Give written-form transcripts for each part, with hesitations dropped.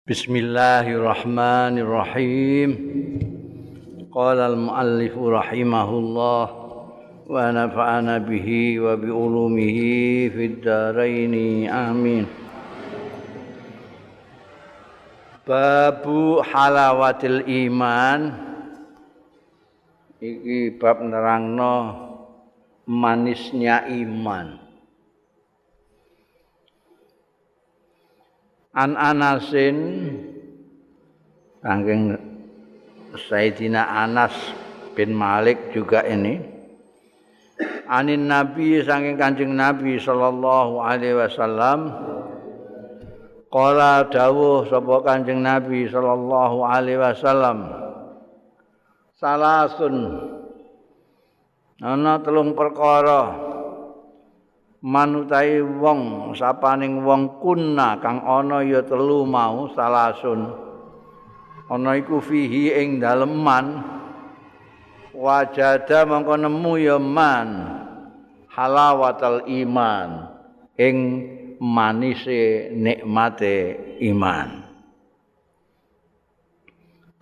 Bismillahirrahmanirrahim. Qala al-muallif rahimahullah wa nafa'ana bihi wa bi ulumihi fid dharain amin. Babu halawatil iman. Iki bab nerangno manisnya iman. An Anasin saking Sayyidina Anas bin Malik juga ini anin Nabi saking Kanjeng Nabi sallallahu alaihi wasallam qala dawuh sapa Kanjeng Nabi sallallahu alaihi wasallam salasun ana telung perkara manutai wong sapaning wong kunna kang ana ya telu mau salasun ana iku fihi ing daleman wajada mangko nemu ya man halawatal iman ing manise nikmate iman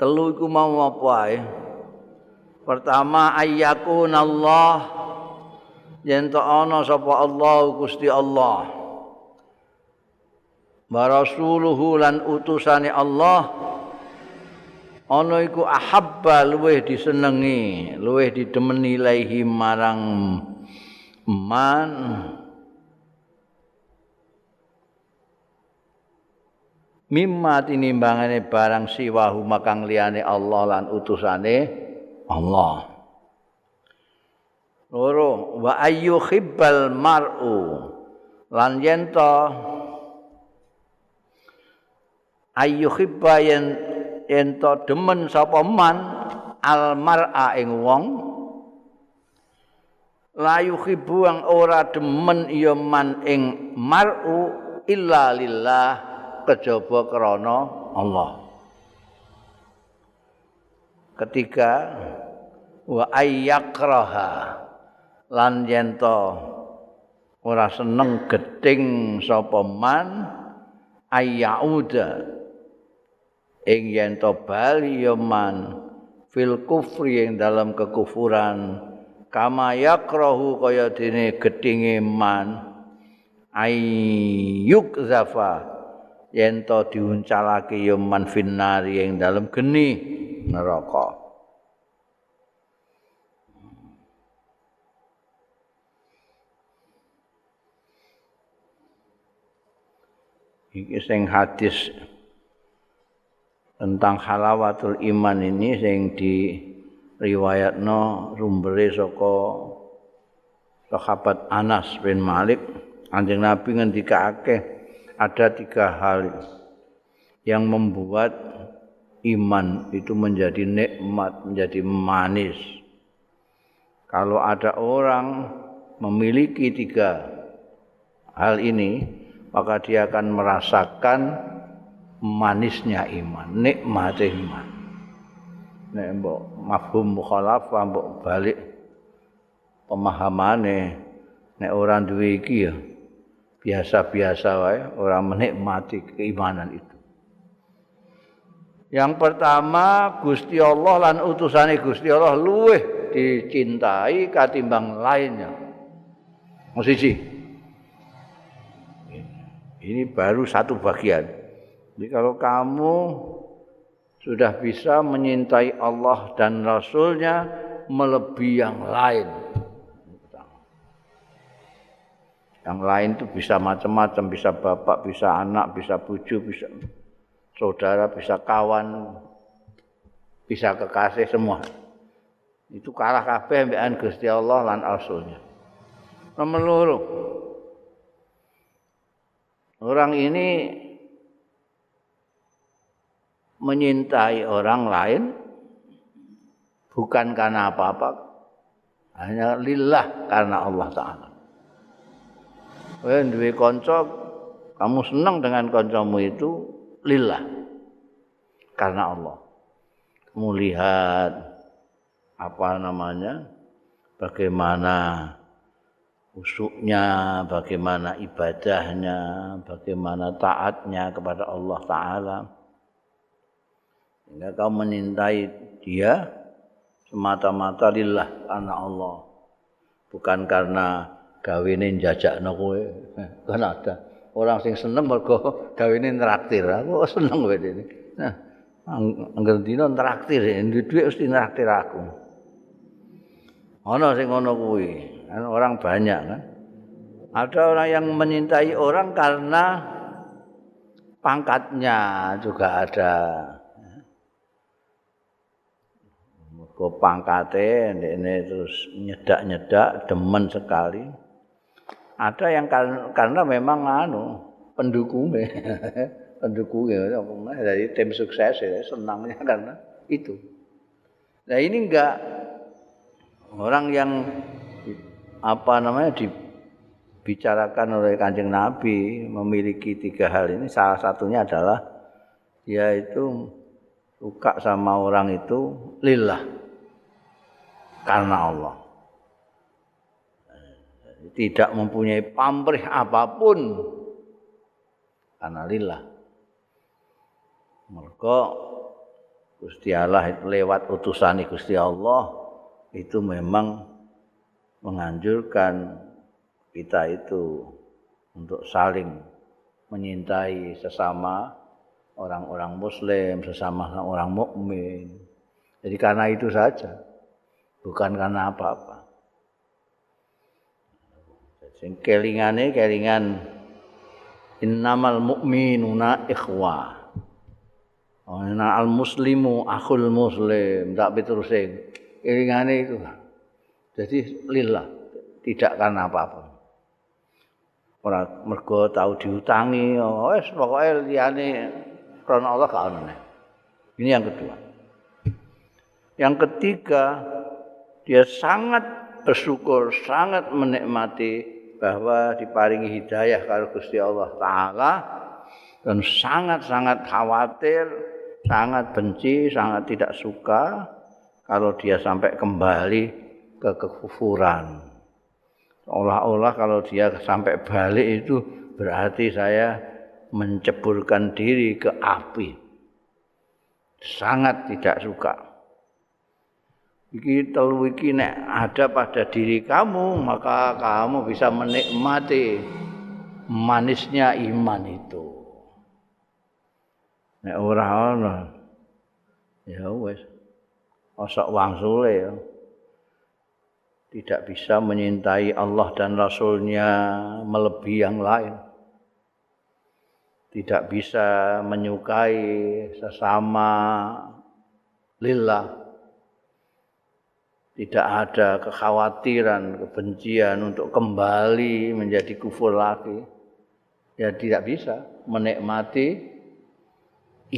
telu iku mau apa ae pertama ayyakunallah yen ta ana sapa Allah Gusti Allah wa rasuluhu lan utusane Allah ana iku ahabba luweh disenengi luweh didemeni ilaihi marang man mimma tinimbangane barang siwahu makang liyane Allah lan utusane Allah. Loro wa ayyuhibbal mar'u lan yen to ayyuhibba yen to demen sapa man al mar'a ing wong la yuhibbu ang ora demen ya man ing mar'u illa lillah kejaba krana Allah. Ketiga wa ayyakraha lan yen to ora seneng gething sapa man ayyauda ing yen to bali ya man fil kufri ing dalam kekufuran kama yakrahu kaya dene gethinge man ayyuk zafa yen to diuncalake ya man finnari ing dalam geni neraka. Iki sing hadis tentang halawatul iman ini sing diriwayatno rumbere saka sahabat Anas bin Malik. Kanjeng Nabi ngendikake ada 3 hal yang membuat iman itu menjadi nikmat, menjadi manis. Kalau ada orang memiliki 3 hal ini, maka dia akan merasakan manisnya iman, nikmate iman. Nek mbok mafhum mukhalafah mbok balik pemahamane nek ora duwe iki ya biasa-biasa wae, ora menikmati keimanan itu. Yang pertama, Gusti Allah lan utusane Gusti Allah luweh dicintai katimbang lainnya. Siji. Ini baru satu bagian. Jadi kalau kamu sudah bisa menyintai Allah dan Rasul-Nya melebihi yang lain. Yang lain itu bisa macam-macam, bisa bapak, bisa anak, bisa bojo, bisa saudara, bisa kawan, bisa kekasih semua. Itu kalah kabeh ambekan Gusti Allah lan Rasul-Nya. Nomor 2. Orang ini menyintai orang lain bukan karena apa-apa, hanya lillah karena Allah Ta'ala. Duwe kanca, kamu senang dengan kancamu itu lillah karena Allah. Kamu lihat bagaimana khusyuknya, bagaimana ibadahnya, bagaimana taatnya kepada Allah Ta'ala. Sehingga kau menyintai dia semata-mata lillah, karena Allah. Bukan karena gawene njajakno kowe. Kan ada orang sing seneng mergo gawene traktir. Aku seneng kowe iki. Nah, angger dina traktir, duwe dhuwit mesti traktir aku. Ana sing ngono kuwi. Kan orang banyak kan. Ada orang yang menyintai orang karena pangkatnya juga ada. Mergo pangkate ndekne terus nyedak-nyedak demen sekali. Ada yang karena memang pendukungnya. Pendukungnya dari tim sukses ya, senangnya karena itu. Nah, ini enggak orang yang dibicarakan oleh Kanjeng Nabi memiliki 3 hal ini, salah satunya adalah dia itu suka sama orang itu lillah, karena Allah. Tidak mempunyai pamrih apapun karena lillah. Mergo Gusti Allah itu lewat utusan Gusti Allah itu memang menganjurkan kita itu untuk saling menyintai sesama orang-orang muslim, sesama orang mukmin. Jadi karena itu saja, bukan karena apa-apa. Sing kelingane kelingan innamal mu'minuna ikhwah. Ana al muslimu akhul muslim, tak piturusing. Kelingane itu. Jadi lillah, tidak karena apa-apa. Ora mergo tau diutangi, wis pokoke liyane karena Allah gak ono. Ini yang kedua. Yang ketiga, dia sangat bersyukur, sangat menikmati bahwa diparingi hidayah karo Gusti Allah Ta'ala, dan sangat-sangat khawatir, sangat benci, sangat tidak suka kalau dia sampai kembali ke kekufuran. Seolah-olah kalau dia sampai balik itu berarti saya menceburkan diri ke api. Sangat tidak suka. Iki telu iki nek ada pada diri kamu, maka kamu bisa menikmati manisnya iman itu. Nek ora ana, ya wis osok wangsule ya. Tidak bisa menyintai Allah dan Rasul-Nya melebihi yang lain. Tidak bisa menyukai sesama lillah. Tidak ada kekhawatiran, kebencian untuk kembali menjadi kufur lagi. Ya tidak bisa menikmati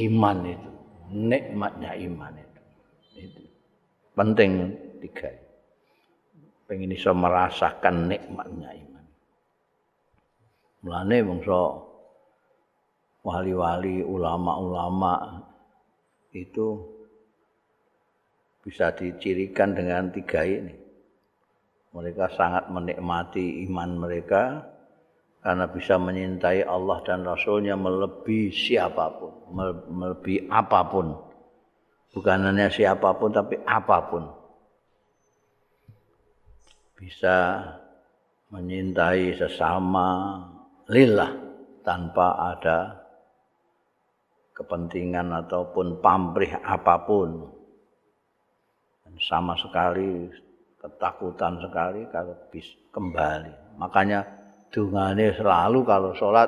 iman itu. Nikmatnya iman itu. Itu penting 3. Pengen iso merasakan nikmatnya iman. Mulane bangsa wali-wali, ulama-ulama itu bisa dicirikan dengan 3 ini. Mereka sangat menikmati iman mereka karena bisa menyintai Allah dan Rasul-Nya melebihi siapapun, melebihi apapun. Bukan hanya siapapun tapi apapun. Bisa menyintai sesama lillah tanpa ada kepentingan ataupun pamrih apapun. Sama sekali ketakutan sekali kalau bisa kembali. Makanya dungane selalu kalau sholat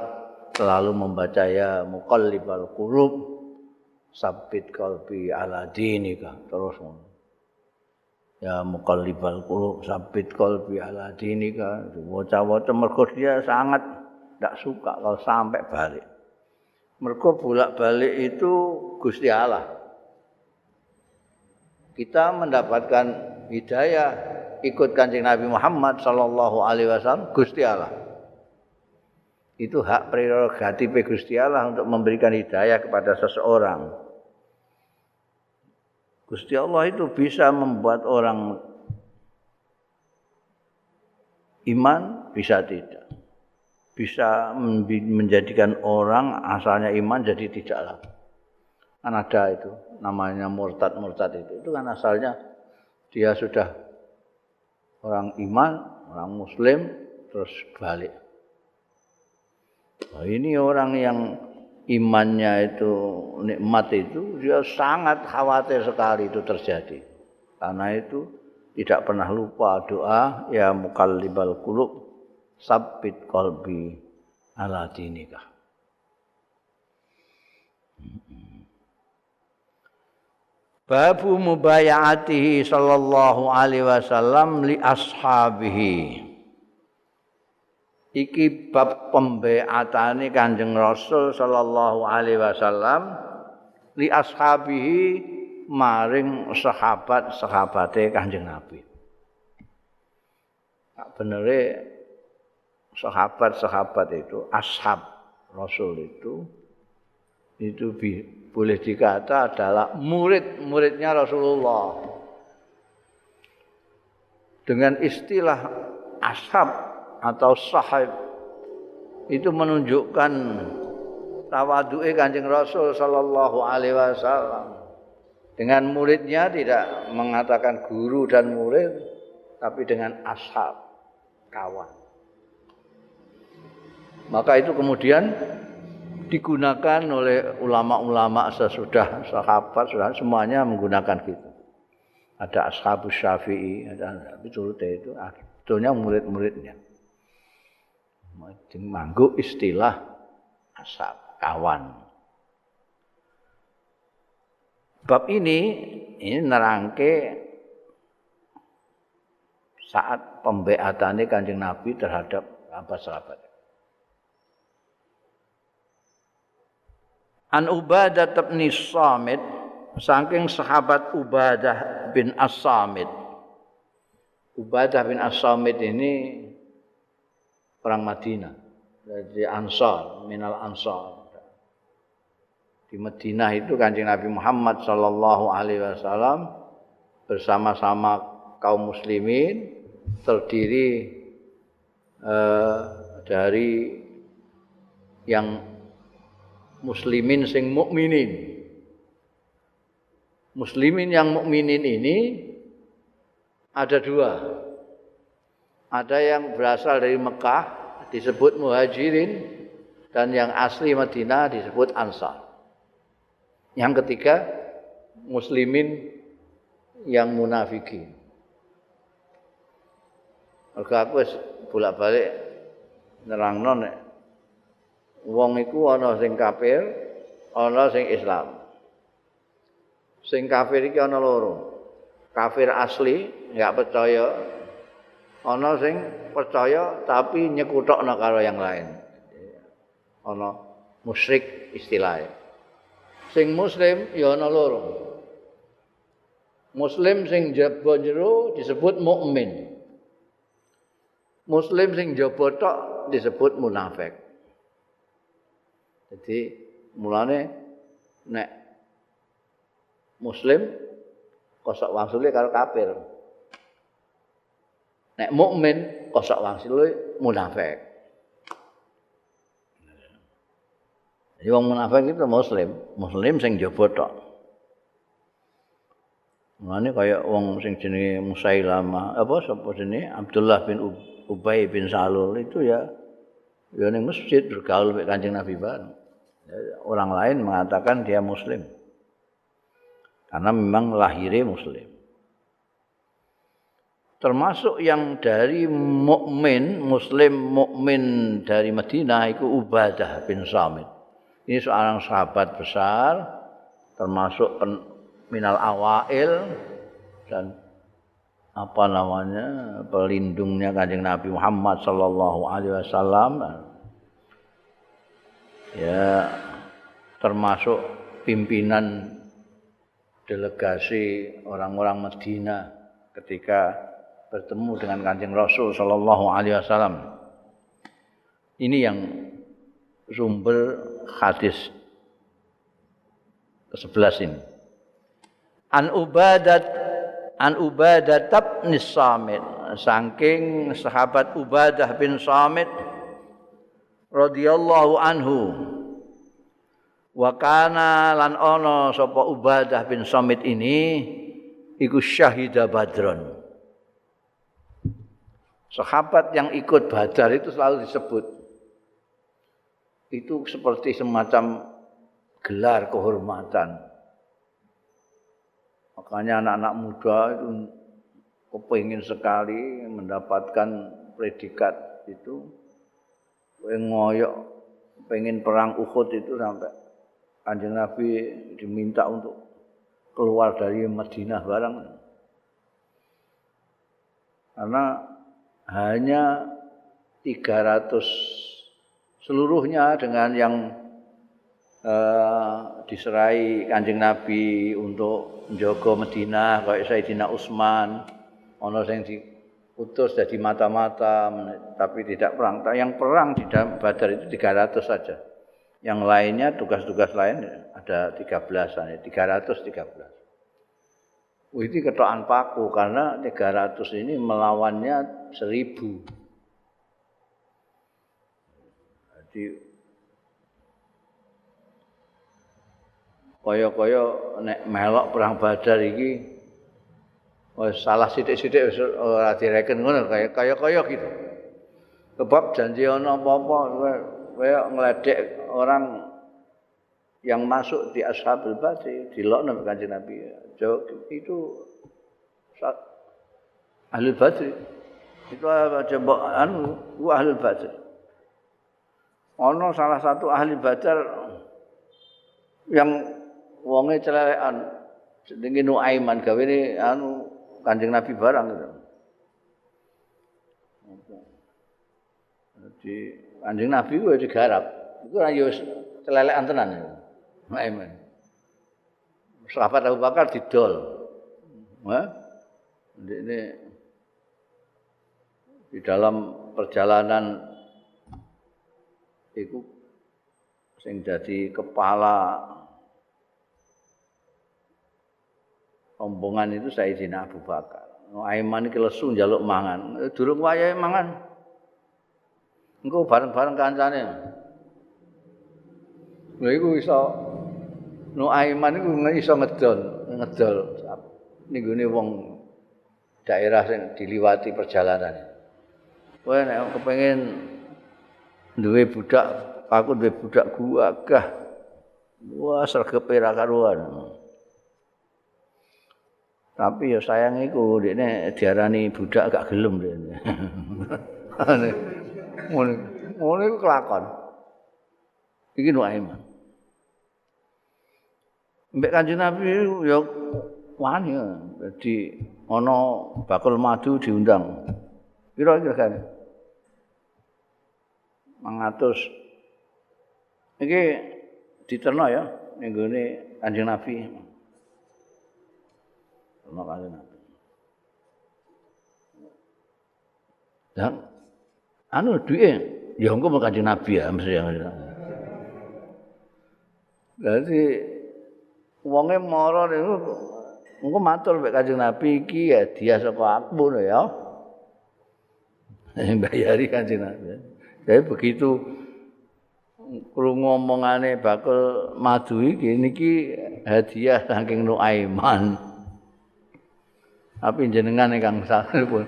selalu membaca ya muqallibal qulub sabbit qalbi ala dinika, terus ya muqallibal qulub sabbit qalbi ala dinika. Waca-waca mergo dia sangat tidak suka kalau sampai balik. Mergo bolak-balik itu Gusti Allah. Kita mendapatkan hidayah ikut Kanjeng Nabi Muhammad sallallahu alaihi wasallam Gusti Allah. Itu hak prerogatif Gusti Allah untuk memberikan hidayah kepada seseorang. Gusti Allah itu bisa membuat orang iman, bisa tidak. Bisa menjadikan orang asalnya iman jadi tidak lagi. Kan ada itu namanya murtad itu kan asalnya dia sudah orang iman, orang muslim terus balik. Nah, ini orang yang imannya itu nikmat itu dia sangat khawatir sekali itu terjadi. Karena itu tidak pernah lupa doa ya muqallibal qulub sabbit qalbi ala dinika. Babu mubaya'atihi sallallahu alaihi wasallam li ashabihi. Iki bab pembeatane Kanjeng Rasul sallallahu alaihi wasallam li ashabihi maring sahabat-sahabate Kanjeng Nabi. Benere sahabat-sahabat itu ashab Rasul itu boleh dikata adalah murid-muridnya Rasulullah. Dengan istilah ashab atau sahib itu menunjukkan tawadu'e Kanjeng Rasul sallallahu alaihi wasallam. Dengan muridnya tidak mengatakan guru dan murid, tapi dengan ashab, kawan. Maka itu kemudian digunakan oleh ulama-ulama sesudah sahabat, semuanya menggunakan gitu. Ada ashabus Syafi'i, ada itu sebetulnya murid-muridnya. Mangguk istilah ashab, kawan. Bab ini nerangke saat pembeatane Kanjeng Nabi terhadap sahabat. An Ubadah bin Samit, saking sahabat Ubadah bin As-Samit. Ubadah bin As-Samit ini orang Madinah, dari Ansar, minal Ansar. Di Madinah itu Kanjeng Nabi Muhammad sallallahu alaihi wasallam bersama-sama kaum muslimin terdiri dari yang muslimin sing mukminin. Muslimin yang mukminin ini ada dua. Ada yang berasal dari Mekah disebut Muhajirin dan yang asli Madinah disebut Ansar. Yang ketiga muslimin yang munafikin. Mergo aku wis bolak-balik nerangno nek wong iku ana sing kafir, ana sing Islam. Sing kafir iki ana loro. Kafir asli, enggak percaya. Ana sing percaya tapi nyekutokno karo yang lain. Ana musyrik istilahnya. Sing muslim ya ana loro. Muslim sing jaba jero disebut mukmin. Muslim sing jaba tok disebut munafik. Jadi mulane nek muslim kosok wangsule karo kafir. Nek mukmin kosok wangsule munafik. Jadi wong munafik itu muslim sing jaba tok. Mulane kaya wong sing jenenge Musailamah, sapa jenenge Abdullah bin Ubay bin Salul itu ya ning masjid bergaul mek Kanjeng Nabi bareng. Orang lain mengatakan dia muslim. Karena memang lahirnya muslim. Termasuk yang dari muslim mukmin dari Madinah itu Ubadah bin Samit. Ini seorang sahabat besar, termasuk minal awail dan pelindungnya Kanjeng Nabi Muhammad sallallahu alaihi wasallam. Ya, termasuk pimpinan delegasi orang-orang Madinah ketika bertemu dengan Kanjeng Rasul sallallahu alaihi wasallam. Ini yang sumber hadis ke-11 ini. An Ubadah bin Samit, saking sahabat Ubadah bin Samit radhiyallahu anhu. Wa kana lan ana sapa Ubadah bin Samit ini iku syahida Badron. Sahabat yang ikut Badar itu selalu disebut. Itu seperti semacam gelar kehormatan. Makanya anak-anak muda itu kepingin sekali mendapatkan predikat itu. Ngoyok pengen perang Uhud itu sampai Kanjeng Nabi diminta untuk keluar dari Madinah barang. Karena hanya 300 seluruhnya dengan yang diserai Kanjeng Nabi untuk menjaga Madinah kayak Sayyidina Utsman, ono sing diutus jadi mata-mata tapi tidak perang. Yang perang di Badar itu 300 saja. Yang lainnya tugas-tugas lain ada 13-an, 313. Itu ketokan paku karena 300 ini melawannya 1000. Jadi kaya-kaya nek melok perang Badar iki salah sithik-sithik wis ora direken ngono kaya-kaya gitu. Sebab janji ana apa-apa kaya ngledek orang yang masuk di Ashabul Badri dilokno Kanjeng Nabi. Itu Ahlul Badri. Itu coba Ahlul Badri. Ana salah satu ahli Badar yang wonge celelekan jenenge Nuaiman gawene Kanjeng Nabi barang gitu. Jadi Kanjeng Nabi kuwi digarap. Iku ora yo celelekan tenan. Nuaiman. Sahabat Abu Bakar didol. Ini di dalam perjalanan itu sing dadi kepala rombongan itu Sayyidina Abu Bakar. Aiman iki lesu njaluk mangan. Durung wayahe mangan. Engko bareng-bareng kancane. Lha iku iso Aiman iku iso ngedol ning gone wong daerah sing diliwati perjalanan. Kowe nek kepengin duwe budak, aku duwe budak gagah. Wah, sregepe ra karuan. Tapi ya sayang iku dekne diarani budak gak gelem dekne. Ngono iku kelakon. Iki Nuaiman. Mbek Kanjeng Nabi ya wani. Dadi ana bakul madu diundang. Pira-pira kan? 500. Iki diterno ya ning gone Kanjeng Nabi. Terno Kanjeng Nabi. Dan duwe ya engko Kanjeng Nabi ya mesti ya. Dadi wonge mara niku engko matur mek Kanjeng Nabi iki ya dia saka aku lho ya. Bayari Kanjeng Nabi. Jadi begitu krungu omongane bakul madu iki niki hadiah saking Nuaiman. Tapi jenengan ingkang sampun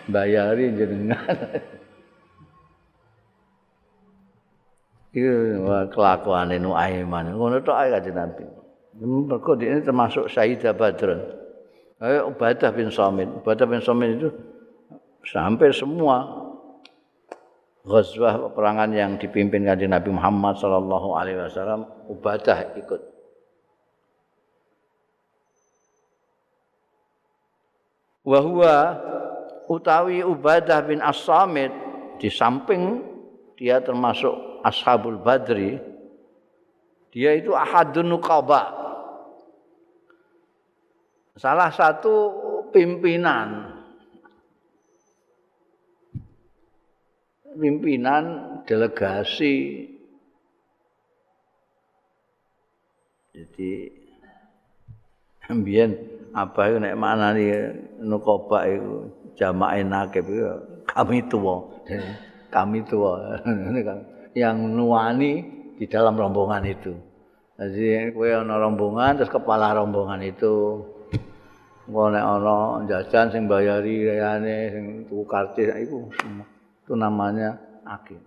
bayari jenengan. Iku kelakuane Nuaiman. Ngono tok ae Kanjeng Nabi. Mergo ini termasuk Sayyidah Badrun. Ubadah bin Samit. Ubadah bin Samit itu hampir semua ghazwah peperangan yang dipimpin Kanjeng Nabi Muhammad sallallahu alaihi wasallam Ubadah ikut. Wa huwa utawi Ubadah bin As-Samit di samping dia termasuk Ashabul Badri, dia itu ahadun nuqaba. Salah satu pimpinan delegasi. Jadi mbiyen apa iku nek manani nuqaba iku jamaah nakib iku kami tua yang nuwani di dalam rombongan itu. Jadi kowe ana rombongan terus kepala rombongan itu engko nek ana jajan sing bayari reyane sing tuku karcis iku semua. Itu namanya akib.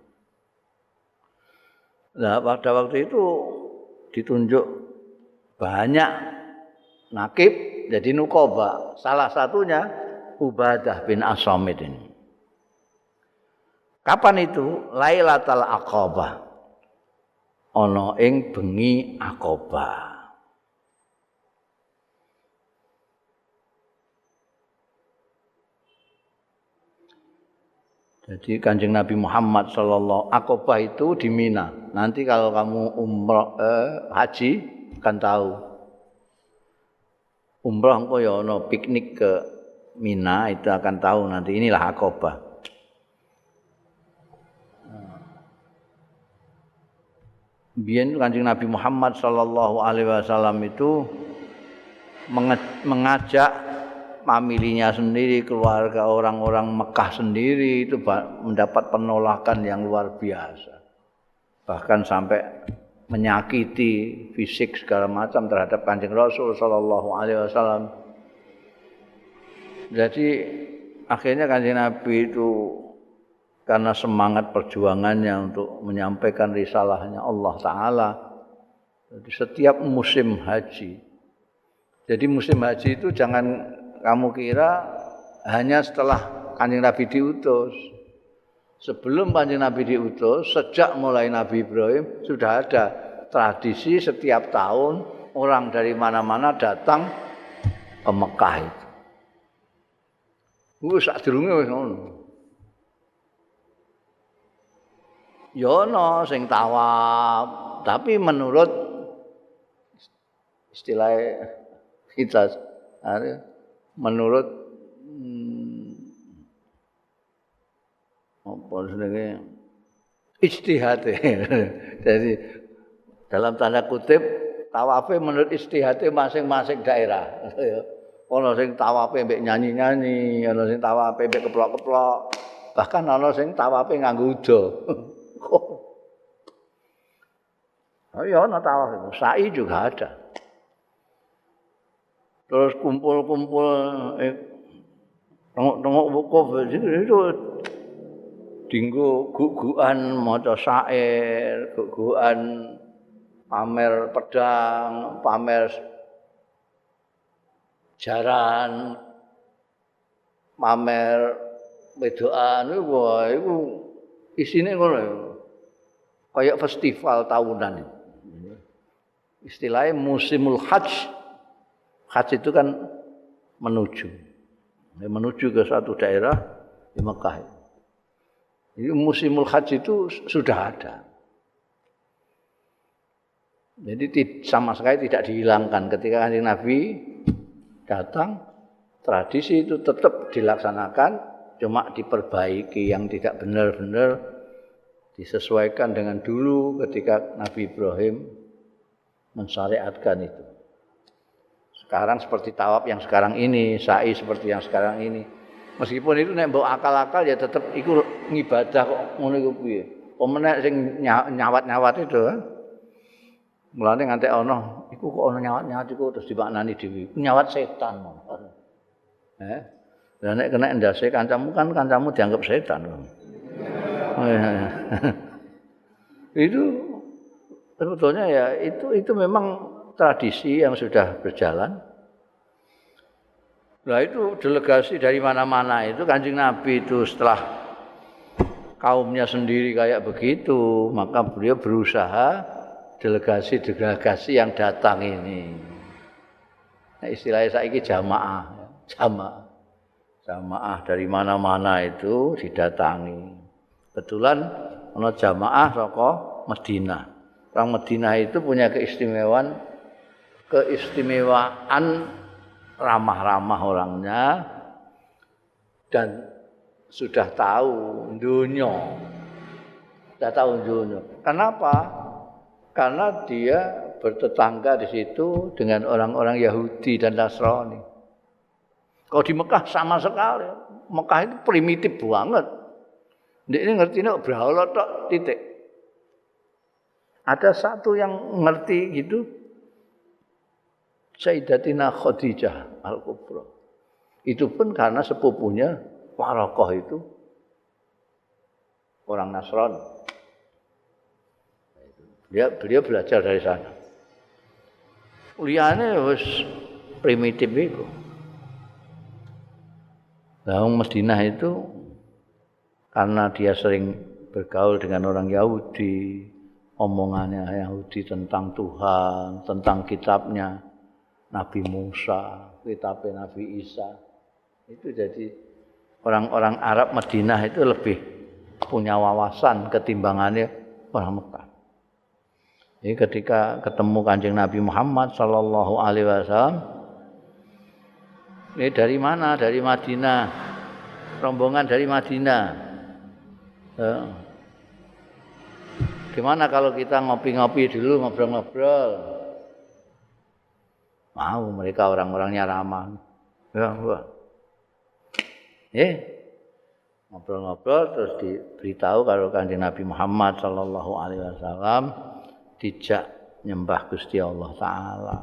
Nah, pada waktu itu ditunjuk banyak nakib jadi nukoba. Salah satunya Ubadah bin As-Samit ini. Kapan itu? Lailatul Aqabah. Ana ing bengi Aqabah. Jadi Kanjeng Nabi Muhammad sallallahu Aqabah itu di Mina. Nanti kalau kamu umrah haji akan tahu. Umrah engko ya ana piknik ke Mina itu akan tahu nanti inilah Aqabah. Biyen Kanjeng Nabi Muhammad sallallahu alaihi wasallam itu mengajak familinya sendiri, keluarga orang-orang Mekah sendiri itu mendapat penolakan yang luar biasa. Bahkan sampai menyakiti fisik segala macam terhadap Kanjeng Rasul sallallahu alaihi wasallam. Jadi akhirnya Kanjeng Nabi itu karena semangat perjuangannya untuk menyampaikan risalahnya Allah Ta'ala. Jadi setiap musim haji. Jadi musim haji itu jangan kamu kira hanya setelah Kanjeng Nabi diutus. Sebelum Kanjeng Nabi diutus, sejak mulai Nabi Ibrahim sudah ada tradisi setiap tahun orang dari mana-mana datang ke Mekah itu. Sadurunge wis ngono. Ya ana sing tawaf, tapi menurut istilah kita menurut apa jenenge ijtihad. Jadi dalam tanda kutip tawafe menurut ijtihad masing-masing daerah. Ana sing tawafe mbek nyanyi-nyanyi, ana sing tawafe mbek keplok-keplok, bahkan ana sing tawafe nganggo uda. Oh ya, ana tawaf itu. Sa'i juga ada. Terus kumpul-kumpul tengok-tengok wukuf itu dinggo guk-gukan maca syair, guk-gukan pamer pedang, pamer jaran, pamer wedokan iku isine ngono. Kayak festival tahunan. Istilahnya musimul hajj. Hajj itu kan menuju ke suatu daerah di Mekah. Jadi musimul hajj itu sudah ada. Jadi sama sekali tidak dihilangkan ketika Kanjeng Nabi datang, tradisi itu tetap dilaksanakan, cuma diperbaiki yang tidak benar-benar disesuaikan dengan dulu ketika Nabi Ibrahim mensyariatkan itu. Sekarang seperti tawaf yang sekarang ini, sa'i seperti yang sekarang ini. Meskipun itu nek mbok akal-akal ya tetap iku ngibadah kok ngono iku piye. Pemenek sing nyawat-nyawat itu kan. Mulane nganti ana iku kok ana nyawat-nyawat iku terus dimaknani dhewe. Nyawat setan. Lah nek kena ndase kancamu kan kancamu dianggap setan. Itu sebetulnya ya itu memang tradisi yang sudah berjalan. Nah itu delegasi dari mana-mana itu Kanjeng Nabi itu setelah kaumnya sendiri kayak begitu, maka beliau berusaha delegasi-delegasi yang datang ini. Nah, istilahnya saiki jamaah dari mana-mana itu didatangi. Kebetulan ana jamaah saka Madinah. Orang Madinah itu punya keistimewaan ramah-ramah orangnya dan sudah tahu dunia. Kenapa? Karena dia bertetangga di situ dengan orang-orang Yahudi dan Nasrani. Kalau di Mekah sama sekali, Mekah itu primitif banget. Ini ngerti nek brahala tok titik. Ada satu yang ngerti gitu, Sayyidatina Khadijah Al-Kubra. Itu pun karena sepupunya Waraqah itu orang Nasrani. Beliau belajar dari sana. Liyane wis primitif itu. Nah, Madinah itu karena dia sering bergaul dengan orang Yahudi, omongannya Yahudi tentang Tuhan, tentang kitabnya Nabi Musa, kitabnya Nabi Isa. Itu jadi orang-orang Arab Madinah itu lebih punya wawasan ketimbangannya orang Mekah. Jadi ketika ketemu Kanjeng Nabi Muhammad sallallahu alaihi wasallam, ini dari mana? Dari Madinah. Rombongan dari Madinah. Gimana kalau kita ngopi-ngopi dulu, ngobrol-ngobrol? Mau, mereka orang-orangnya ramah. Ya, ngobrol-ngobrol terus diberitahu kalau Kanjeng Nabi Muhammad sallallahu alaihi wasallam dijak nyembah Gusti Allah taala.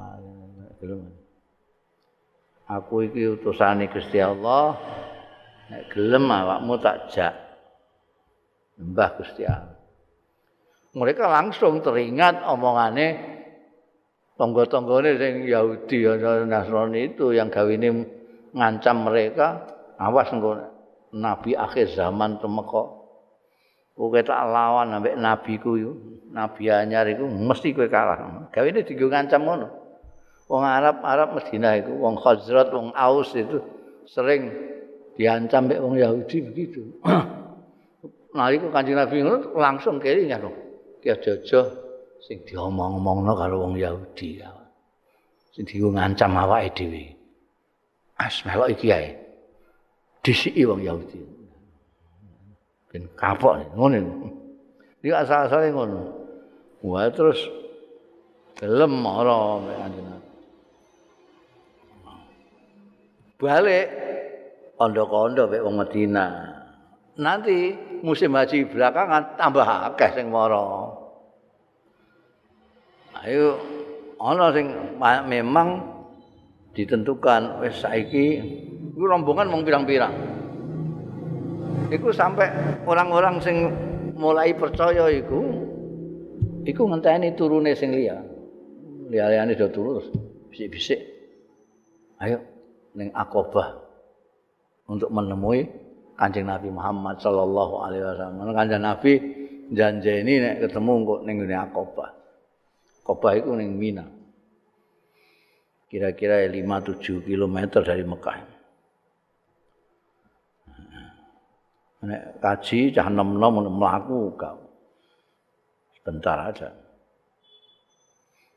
Aku iki utusane Gusti Allah. Nek gelem awakmu tak jak nyembah Gusti Allah. Mereka langsung teringat omongane tonggo-tonggone sing Yahudi dan Nasrani itu yang gawine ngancam mereka, awas engko nabi akhir zaman temeka. Kowe tak lawan ambek nabiku yo, nabi anyar iku mesti kowe kalah. Gawine dienggo ngancam ngono. Wong Arab Madinah iku, wong Khazraj, wong Aus itu sering diancam mbek wong Yahudi begitu. Nah iku Kanjeng Nabi ngono langsung kelingan lho. Ki aja sing diomong-omongno karo wong Yahudi. Sing dienggo ngancam awake dhewe. Melok iki ae. Disiki wong Yahudi. Ben kapok ngono. Iki asal-asale ngono. Wah terus gelem ora Kanjeng Nabi. Balik kondo-kondo mek wong Madinah. Nanti musim haji belakangan tambah akeh sing mara. Ayo ana sing memang ditentukan wis saiki iku rombongan mung pirang-pirang. Iku sampai orang-orang sing mulai percaya iku ngenteni turune sing liya. Liya-liyane do turu terus bisik-bisik. Ayo ning Aqabah untuk menemui Kanjeng Nabi Muhammad sallallahu alaihi wasallam. Kanjeng Nabi janjeni nek ketemu kok ning ngene Aqabah. Aqabah iku ning Mina. Kira-kira 5-7 kilometer dari Mekah. Nek kaji cah nom-nom mlaku gak. Sebentar aja.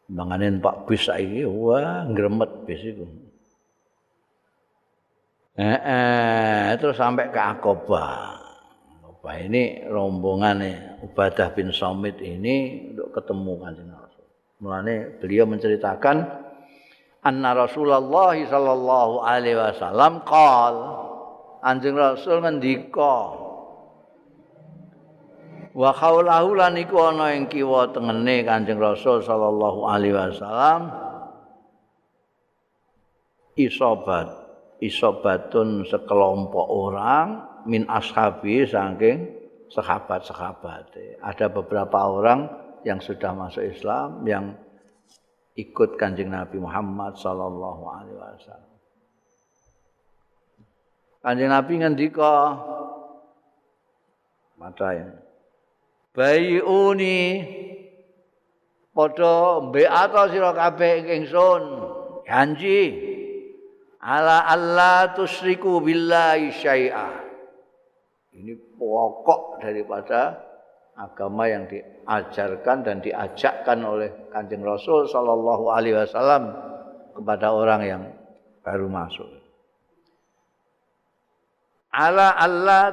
Banganin Pak bis saiki wah ngremet bis iku. Terus sampai ke Aqabah. Aqabah ini rombongan Ubadah bin Samit ini untuk ketemu Kanjeng Rasul. Mulane beliau menceritakan anna Rasulullah sallallahu alaihi wasallam qol Kanjeng Rasul ngendika wa khaulahu lan iku ana ing kiwa tengene Kanjeng Rasul sallallahu alaihi wasallam isobatun sekelompok orang min ashabi saking sahabat-sahabate. Ada beberapa orang yang sudah masuk Islam yang ikut Kanjeng Nabi Muhammad sallallahu alaihi wasallam. Kanjeng Nabi ngendika matane Bayuni padha mbeata sira kabeh ingsun janji ala Allah tusyriku billahi syai'a. Ini pokok daripada agama yang diajarkan dan diajakkan oleh Kanjeng Rasul sallallahu alaihi wasallam kepada orang yang baru masuk. Ala Allah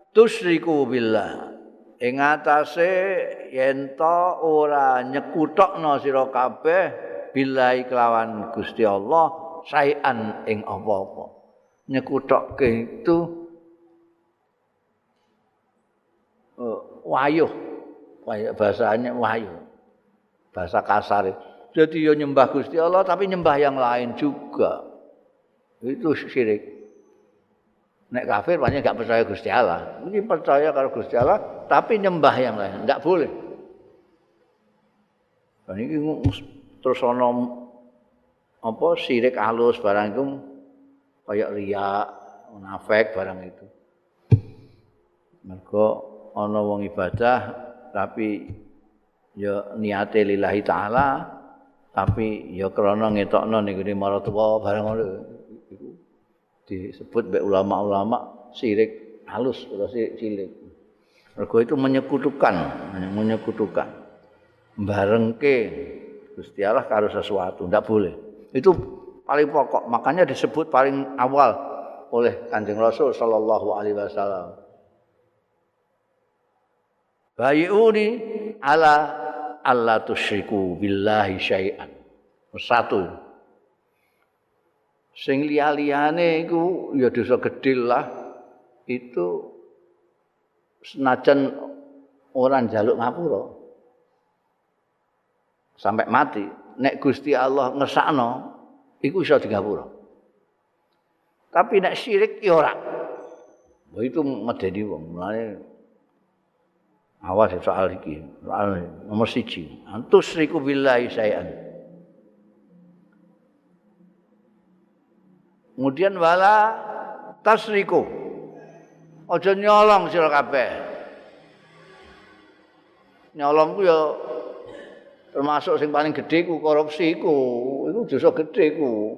tusyriku billah. Ing atase yen to ora nyekutokno sira kabeh billahi kelawan Gusti Allah sayan ing apa-apa. Nyekutokke itu wayuh, bahasanya wayuh. Bahasa kasar. Jadi ya nyembah Gusti Allah tapi nyembah yang lain juga. Itu syirik. Nek kafir banyak gak percaya Gusti Allah. Ini percaya kalau Gusti Allah tapi nyembah yang lain, enggak boleh. Dan ini terus ana apa syirik halus barang itu kayak riya, munafik barang itu. Mergo ana wong ibadah tapi ya niate lillahi taala tapi ya krana ngetokno ning ngene maratuwa barang ngono iku disebut mbek ulama-ulama syirik halus ora cilik. Mergo itu menyekutukan barengke Gusti Allah karo sesuatu, ndak boleh. Itu paling pokok, makanya disebut paling awal oleh Kanjeng Rasul sallallahu alaihi wasallam. Bayi'uni ala alla tusyriku billahi syai'an. Satu. Sing liya-liyane iku ya dosa gedhe lah. Itu senajan ora njaluk ngapura. Sampai mati, nek Gusti Allah ngersakno iku iso digapura. Tapi nek syirik ya ora. Wah itu medeni wong. Mulane awas soal iki, soal nomor 1. Antus riku billahi syai'an. Kemudian wala tasriku. Aja nyolong sira kabeh. Nyolong ku ya termasuk sing paling gedhe ku korupsi ku. Iku dosa gedhe ku.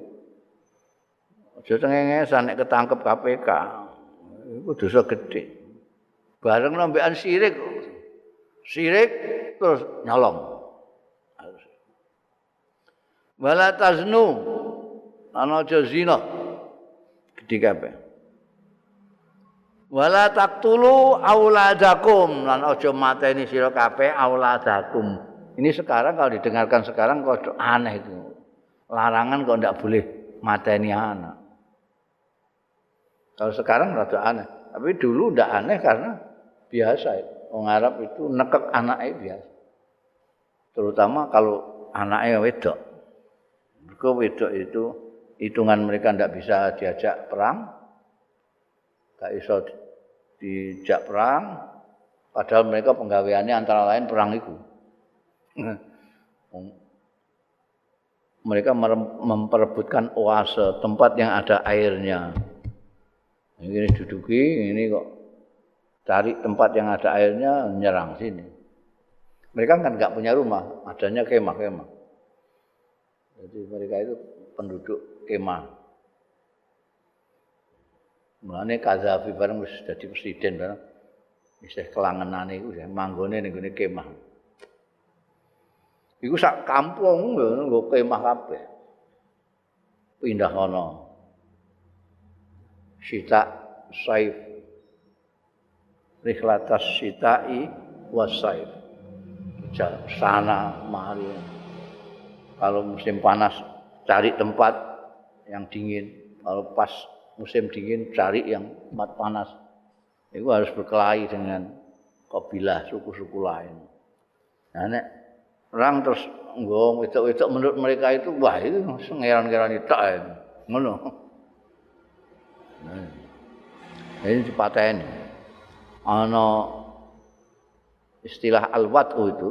Aja cengengesan nek ketangkep KPK. Iku dosa gedhe. Bareng nembekan syirik terus nyolong. Wala taznu ana aja zina gedhe kabeh. Wala taqtulu auladakum lan aja mateni sira kabeh auladakum. Ini sekarang kalau didengarkan sekarang kok aneh itu. Larangan kok ndak boleh mateni anak. Kalau sekarang rada aneh, tapi dulu ndak aneh karena biasa. Wong Arab itu nekek anaknya biasa. Terutama kalau anaknya wedok. Mergo wedok itu hitungan mereka ndak bisa diajak perang. Gak iso dijak perang, padahal mereka penggaweannya antara lain perang itu. Mereka memperebutkan oase, tempat yang ada airnya. Ini duduki, ini kok cari tempat yang ada airnya, nyerang sini. Mereka kan nggak punya rumah, adanya kemah-kemah. Jadi mereka itu penduduk kemah. Mulane Kadzafi bareng wis dadi presiden bareng. Isih kelangenane iku manggone ning gone kemah. Iku sak kampung nggo kemah kabeh. Pindah kono. Sita saif. Rihlatas sitai wasaif. Sana mari. Kalau musim panas cari tempat yang dingin. Kalau pas musim dingin cari yang tempat panas. Itu harus berkelahi dengan kabilah suku-suku lain. Nah, nek perang terus nggo wedok-wedok menurut mereka itu wah itu ngeran-ngeran tok ae. Ngono. Nah. Ini dipateni. Ana istilah al-wat'u itu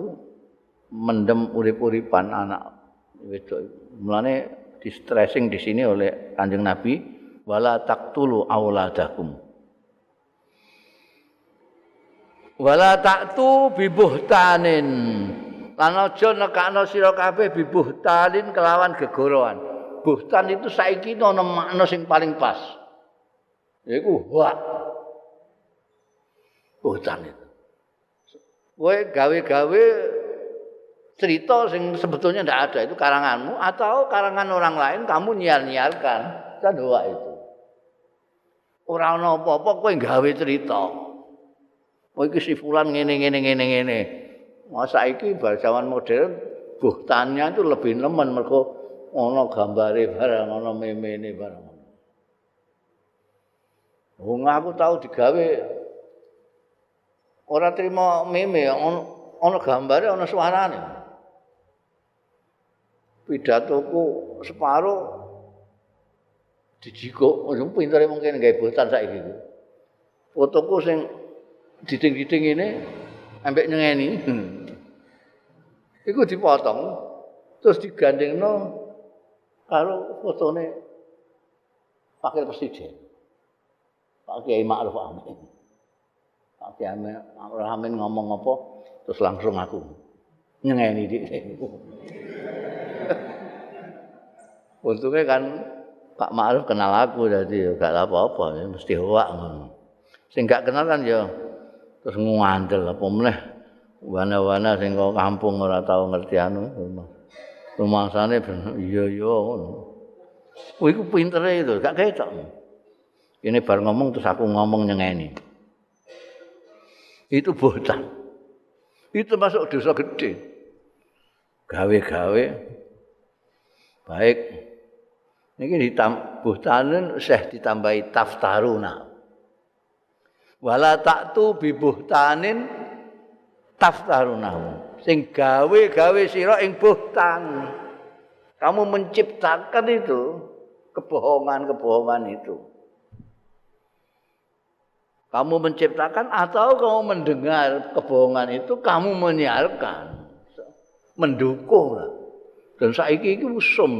mendem urip-uripan anak wedok. Mulane di stressing di sini oleh Kanjeng Nabi wala taqtulu auladakum wala ta'tu bibuhtanin lan aja nekakno sira kabeh bibuhtanin kelawan gegoroan. Buhtan itu saiki ana makna sing paling pas yaiku hak buhtan itu kowe gawe-gawe cerita sing sebetulnya ndak ada itu karanganmu atau karangan orang lain kamu nyiar-nyiarkan kan hak itu. Ora ana apa-apa kowe gawe cerita. Kowe iki si fulan ngene. Masa iki bar zaman modern buhtannya itu lebih nemen mergo ana gambare barang, ana memene barang. Wong aku tahu digawe ora trimo meme ana gambare ana suarane. pidatoku separo dijikuk, pintere mungkin gawe botan saiki. Fotoku sing diding-diding ini ambek nyengeni. Iku dipotong terus digandengno karo fotone Wakil Presiden. Pak Kiai Ma'ruf Amin. Pak Kiai Ma'ruf Amin ngomong apa terus langsung aku nyengeni dik. Untungnya kan Pak Ma'ruf kenal aku jadi gak apa-apa, mesti hoak ngono. Sing gak kenal kan ya terus ngandel apa meneh. Wana-wana sing kok kampung ora tau ngerti anu. Rumangsane iya ngono. Oh iku pintere itu, gak ketok. Ini bar ngomong terus aku ngomong nyengeni. Itu botan. Itu masuk dosa gede. Gawe-gawe baik. Niki botanen Syekh ditambahi taftaruna. Wala taktu bi buhtanin taftarunahu. Sing gawe-gawe sira ing buhtan. Kamu menciptakan itu kebohongan-kebohongan itu. Kamu menciptakan atau kamu mendengar kebohongan itu, kamu menyiarkan, mendukung lah. Dan saiki iki usum.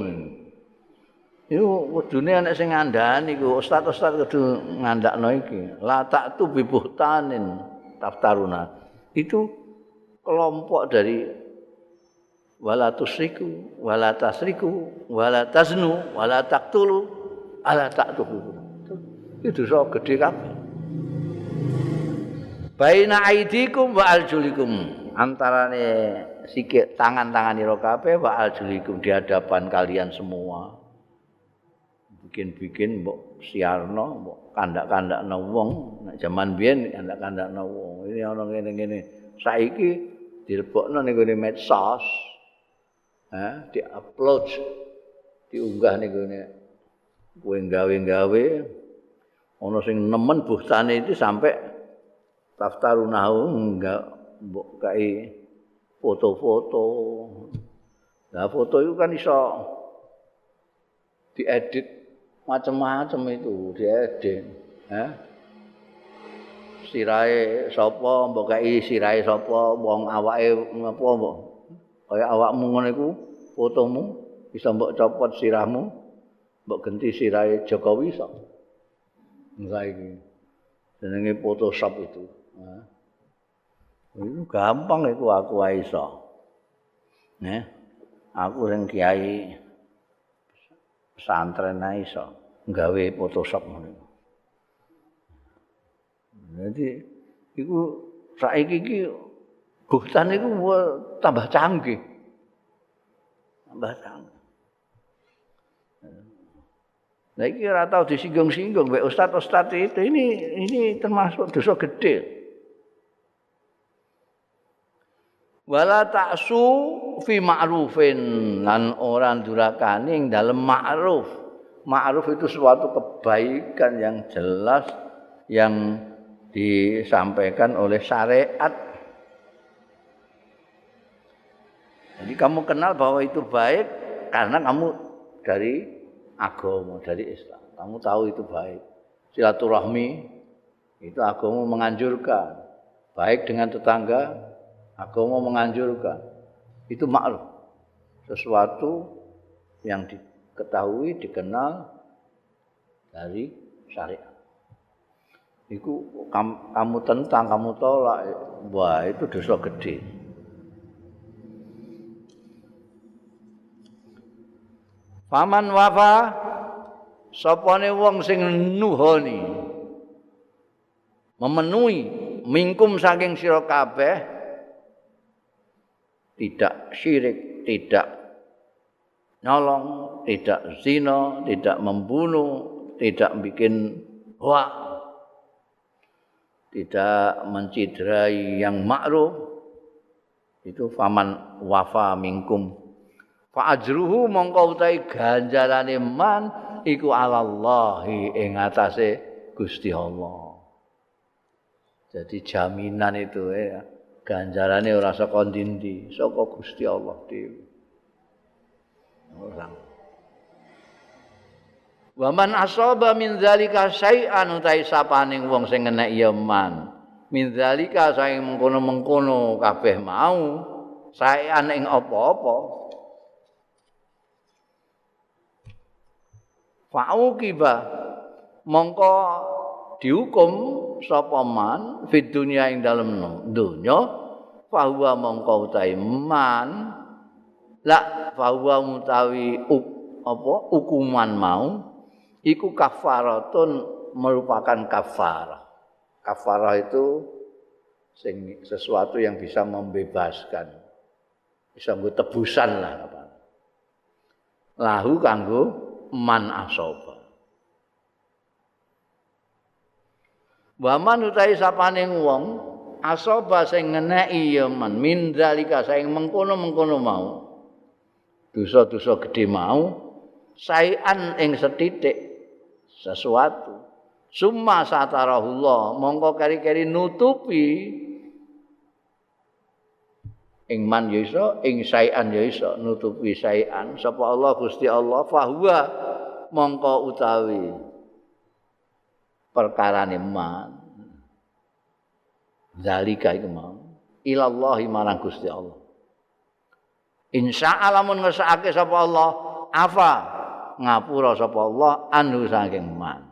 Iku kudune ana sing ngandhani iku ustaz-ustaz kudu ngandakno iki. La ta'tu bi buhtanin taftaruna. Itu kelompok dari wala tusriku, wala tasriku, wala taznu, wala taqtulu, ala ta'tuhu. Itu dosa gede kabeh. Baina aidikum wa arjulikum, antarane sikik tangan-tangan ira kabeh wa arjulikum di hadapan kalian semua. Bikin-bikin mbok siarno, mbok kandak-kandakno wong, nek jaman biyen kandak-kandakno wong. Ini ana ngene-ngene. Saiki dilebokno ning gone medsos. Di-upload, diunggah ning gone kowe gawe-gawe ana sing nemen buhtane itu sampai taftarunahu enggak mbok kae foto-foto. Nah, foto itu kan iso diedit macam-macam itu, diedit. Sirahe sapa, mbok kae sirahe sapa, wong awake apa mbok kaya awakmu ngono iku fotomu bisa mbok copot sirahmu, mbok ganti sirahe Jokowi iso. Saiki jenenge Photoshop itu. Itu gampang iku aku wae iso. Aku sing kiai pesantren ae iso nggawe Photoshop ngono. Jadi iku saiki iki buhtan iku tambah canggih. Tambah canggih. Nah iki ora tau disinggung-singgung mbek ustaz-ustaz itu. Ini termasuk dosa gede. Wala ta'su fi ma'rufin, lan ora durakani ing dalem ma'ruf. Ma'ruf itu suatu kebaikan yang jelas yang disampaikan oleh syariat. Jadi kamu kenal bahwa itu baik karena kamu dari agama, dari Islam. Kamu tahu itu baik. Silaturahmi itu agama menganjurkan. Baik dengan tetangga, agama menganjurkan. Itu ma'ruf. Sesuatu yang diketahui, dikenal dari syariat. Itu kamu tentang, kamu tolak, wah itu dosa gede. Faman wafa sapane wong sing nuhoni memenuhi mingkum saking sira kabeh, tidak syirik, tidak nyolong, tidak zina, tidak membunuh, tidak bikin hoak, tidak menciderai yang ma'ruf, itu faman wafa minkum fa ajruhu mongko utahe ganjarane man iku alallahi ing atase Gusti Allah. Jadi jaminan itu ganjarane ora saka ndi-ndi, saka Gusti Allah dhewe. Wa man asaba min zalika syai'an utai sapaning wong sing ngenek ya man. Min zalika saing mengkono-mengkono kabeh mau syai'an ing apa-apa. Fa'uqiba mongko dihukum sapa man fid dunya ing dalem donya fahuwa mongko utahe man la fahuwa mutawi hukuman mau iku kafaratun merupakan kafarah. Kafarah itu sesuatu yang bisa membebaskan, bisa nggo tebusan lah apa. Lahu kanggo man asoba. Wa man utahe sapaning wong asoba sing ngeneki ya man min zalika saing mengkono-mengkono mau. Dosa-dosa gedhe mau saean ing setitik sesuatu. Summa satarahullah mongko keri-keri nutupi ing man ya iso ing saean ya iso nutupi saean sapa Allah Gusti Allah fahuwa mongko utawi perkarane man zalika iku mau ilallahi marang Gusti Allah insya Allah mun ngersakake sapa Allah afa ngapura sapa Allah anu saking man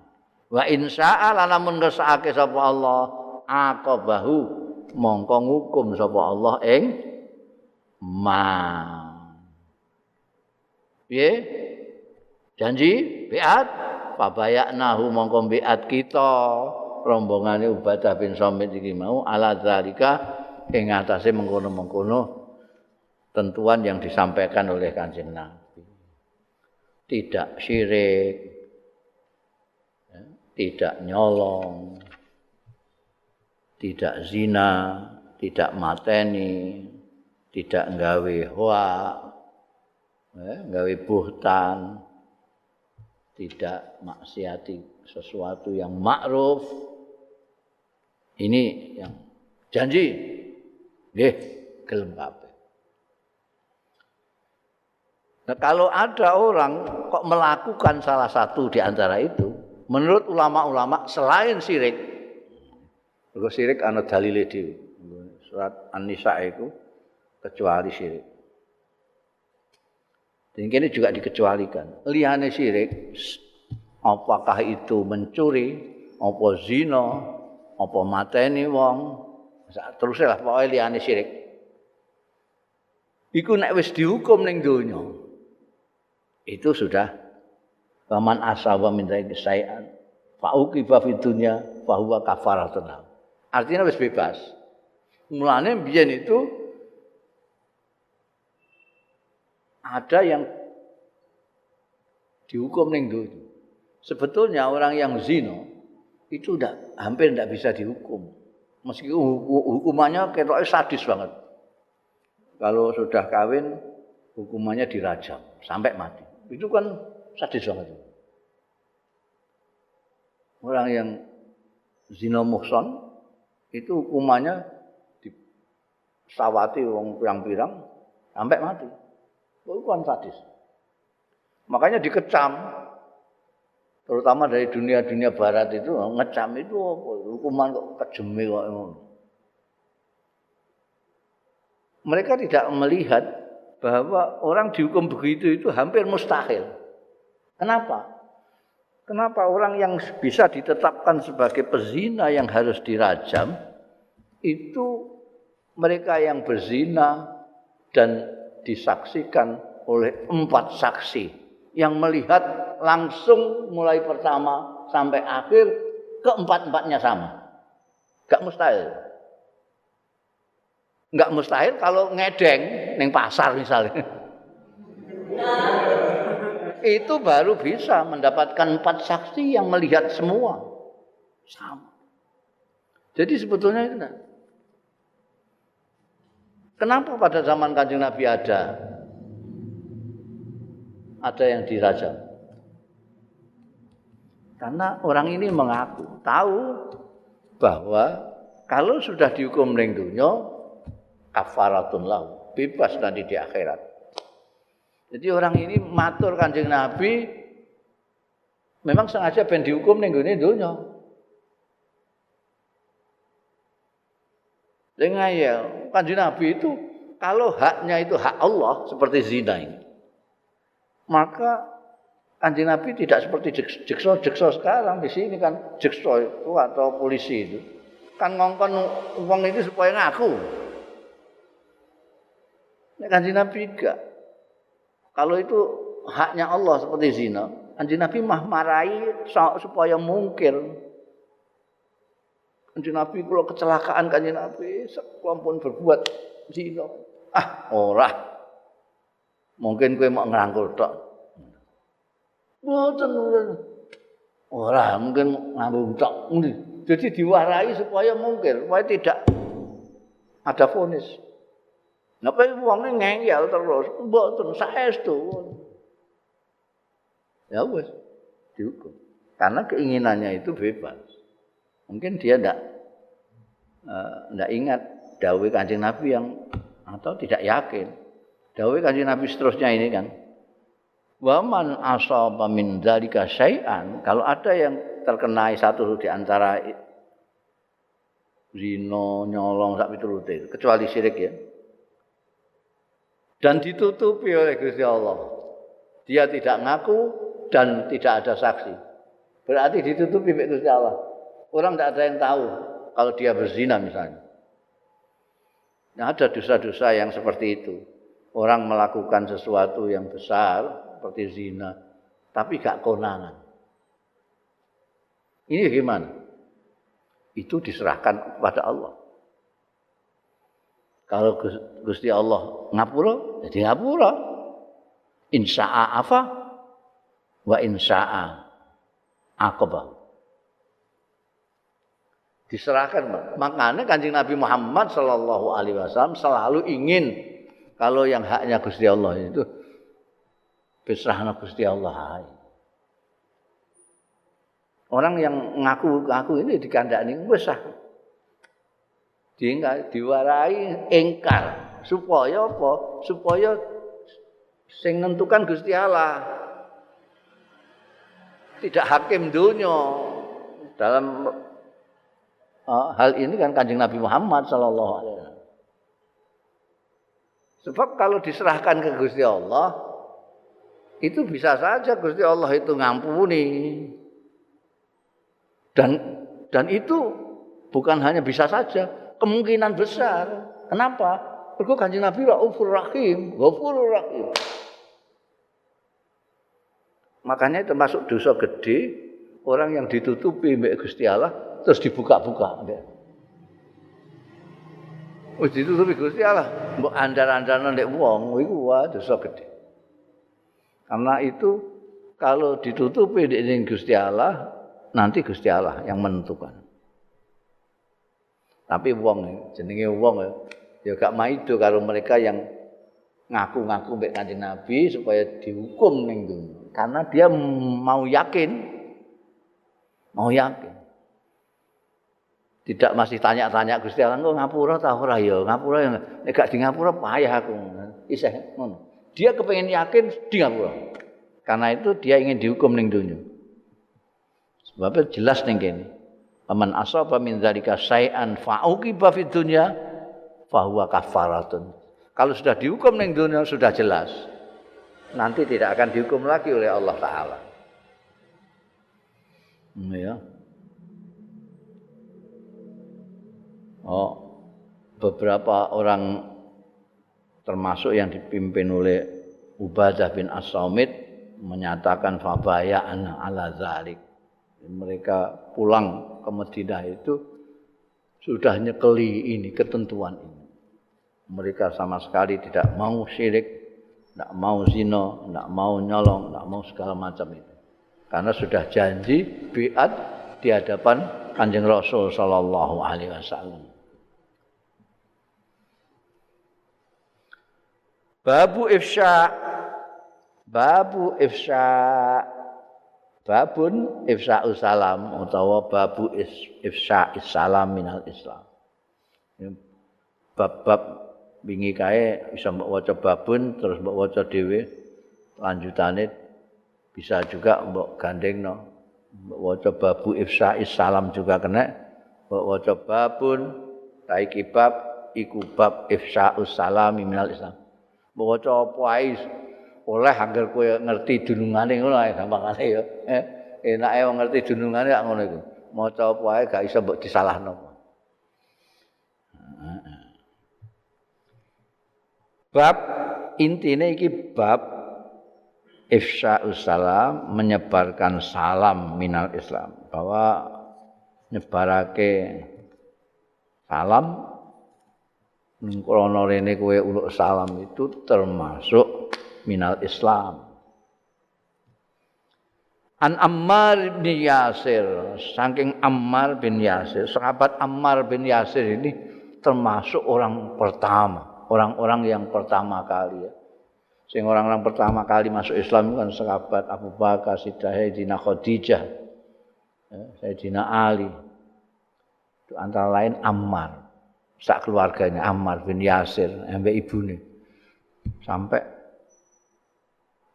wa insya Allah lamun ngersakake sapa Allah aqabahu mongko ngukum sapa Allah ing man piye janji biat fabayaknahu mongko biat kita rombongane Ubadah bin Samit iki mau ala zalika ing atase mengkono-mengkono tentuan yang disampaikan oleh Kanjeng Nabi. Tidak syirik, tidak nyolong, tidak zina, tidak mateni, tidak nggawe hoak, nggawe buhtan, tidak maksiati sesuatu yang ma'ruf. Ini yang janji. Nggih, gelem kabeh. Nah, kalau ada orang kok melakukan salah satu di antara itu, menurut ulama-ulama selain syirik, kalau syirik ana dalile dhewe. Surat An-Nisa itu kecuali syirik. Dan ini juga dikecualikan. Liyane syirik, apakah itu mencuri, apa zina, apa mateni wong, teruslah pokoke liyane syirik. Iku nek wis dihukum ning donya, itu sudah faman asaba min dzalika syai'an fa uqiba fid dunya fa huwa kafaratun. Artinya wis bebas. Mulane biyen itu ada yang dihukum ning donya. Sebetulnya orang yang zina itu hampir tidak bisa dihukum. Meskipun hukumannya ketoknya sadis banget. Kalau sudah kawin hukumannya dirajam sampai mati. Itu kan sadis banget. Orang yang zina muhsan itu hukumannya disawati wong pirang-pirang sampai mati. Itu kan sadis. Makanya dikecam. Terutama dari dunia-dunia barat itu ngecam itu hukuman kok kejeme kok ngono. Mereka tidak melihat bahwa orang dihukum begitu itu hampir mustahil. Kenapa? Kenapa orang yang bisa ditetapkan sebagai pezina yang harus dirajam itu mereka yang berzina dan disaksikan oleh 4 saksi yang melihat langsung mulai pertama sampai akhir keempat-empatnya sama. Enggak mustahil. Enggak mustahil kalau ngedeng ning pasar misalnya. Itu baru bisa mendapatkan 4 saksi yang melihat semua sama. Jadi sebetulnya itu kenapa pada zaman Kanjeng Nabi ada yang dirajam? Karena orang ini mengaku tahu bahwa kalau sudah dihukum ning donya kafaratun lahu, bebas nanti di akhirat. Jadi orang ini matur Kanjeng Nabi Memang sengaja ben dihukum ning gone donya. Dengan ya, Kanjeng Nabi itu kalau haknya itu hak Allah seperti zina ini, maka Kanjeng Nabi tidak seperti jekso sekarang di sini kan jekso itu atau polisi itu kan ngongkon uang itu supaya ngaku. Nek Kanjeng Nabi enggak. Kalau itu haknya Allah seperti zina, Kanjeng Nabi mah marahi supaya mungkir. Kanjeng Nabi kalau kecelakaan Kanjeng Nabi sekelompok berbuat zina. Ora. Mungkin kowe mau ngrangkul tok. Mboten. Ora, mungkin ngambung tok. Jadi diwarai supaya mungkir, supaya tidak ada vonis. Nah, kowe wonge ngeyel terus, mboten saestu. Ya wis dihukum. Karena keinginannya itu bebas. Mungkin dia enggak ingat dawuh Kanjeng Nabi yang atau tidak yakin. Dawuh Kanjeng Nabi seterusnya ini kan. Wa man asaba min dzalika syai'an, kalau ada yang terkena satu di antara zina, nyolong sak piturute, kecuali syirik ya. Dan ditutupi oleh Gusti Allah. Dia tidak ngaku dan tidak ada saksi. Berarti ditutupi oleh Gusti Allah. Orang tidak ada yang tahu kalau dia berzina misalnya. Nah, ada dosa-dosa yang seperti itu. Orang melakukan sesuatu yang besar seperti zina, tapi gak konangan. Ini gimana? Itu diserahkan kepada Allah. Kalau Gusti Allah ngapura, jadi ngapura. Insya'a afa wa insya'a aqaba. Diserahkan. Makanya Kanjeng Nabi Muhammad sallallahu alaihi wasallam selalu ingin kalau yang haknya Gusti Allah itu berserahna Gusti Allah. Orang yang ngaku ini dikandani wis sah. Diwarai engkar supaya apa? Supaya sing nentukan Gusti Allah. Tidak hakim dunya dalam hal ini kan Kanjeng Nabi Muhammad sallallahu alaihi wasallam. Sebab kalau diserahkan ke Gusti Allah, itu bisa saja Gusti Allah itu ngampuni. Dan itu bukan hanya bisa saja, kemungkinan besar. Kenapa? Mergo Kanjeng Nabi Raufur Rahim, Ghafurur Rahim. Makanya termasuk dosa gede orang yang ditutupi mbek Gusti Allah terus dibuka-buka. Wis ditutupi Gusti Allah, mbok andar-andaran nek wong iku wae dosa gede. Karena itu kalau ditutupi ning Gusti Allah, nanti Gusti Allah yang menentukan. Tapi wong jenenge wong ya gak maido karo mereka yang ngaku-ngaku mbek Kanjeng Nabi supaya dihukum ning dunya. Karena dia mau yakin. Tidak masih tanya-tanya Gusti Allah, "Engko ngapura ta ora ya? Ngapura ya. Nek gak di ngapura payah aku." Isih ngono. Dia kepengin yakin di ngapura. Karena itu dia ingin dihukum ning dunya. Sebab jelas ning kene. Aman asaba min dzalika syai'an fa'uqiba fid dunya fa huwa kafaratun. Kalau sudah dihukum ning dunya sudah jelas. Nanti tidak akan dihukum lagi oleh Allah Ta'ala. Ya. Beberapa orang termasuk yang dipimpin oleh Ubadah bin As-Samit menyatakan fabaya'an ala zalik. Mereka pulang ke Madinah itu sudah nyekeli ini ketentuan ini. Mereka sama sekali tidak mau syirik, tidak mau zina, tidak mau nyolong, tidak mau segala macam itu. Karena sudah janji biat di hadapan Kanjeng Rasul sallallahu alaihi wasallam. Babun ifsa'us salam utawa babu ifsa'is salam minal Islam. Bab-bab wingi kae bisa mbok waca babun terus mbok waca dhewe lanjutane bisa juga mbok gandengno Waca babu ifsa'is salam juga kena. Waca babun taiki bab iku bab ifsa'us salam minal Islam. Waca apa ae oleh angger kowe ngerti dunungane ngono ae gampangane ya. Enake wong ngerti dunungane kok ngono iku. Maca apa ae gak iso mbok disalahno. Bab intine iki bab ifsya'us salam, menyebarkan salam minal Islam, bahwa nyebarake salam ning kono rene kowe uluk salam itu termasuk minal Islam. An Ammar bin Yasir, saking Ammar bin Yasir, sahabat Ammar bin Yasir ini termasuk orang pertama, orang-orang yang pertama kali ya. Sing orang-orang pertama kali masuk Islam kan sahabat Abu Bakar, Sayyidina Khadijah, Sayyidina Ali. Itu antara lain Ammar, sak keluarganya Ammar bin Yasir, ambek ibune. Sampai